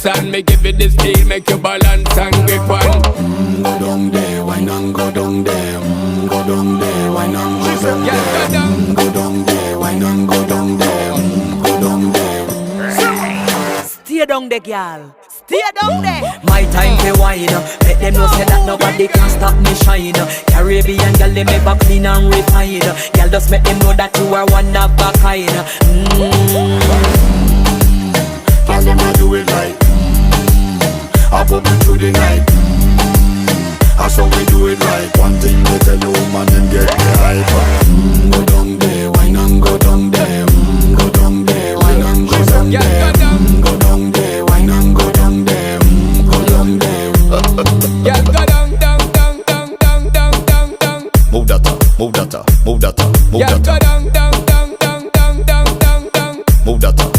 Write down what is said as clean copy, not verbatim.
dance and me give it the steel, make you balance and grip on. Go down there, why not go down there? Go down there, why not go down there? Go down there, why not go down there? Go down there. Stay down there, girl. Stay down there. My time to wine. Let them know say that nobody can stop me shine. Caribbean girl, they make back clean and refine. Girl, just make them know that you are one of a kind. Tell them I do it right. I pop it through the night. That's how we do it right.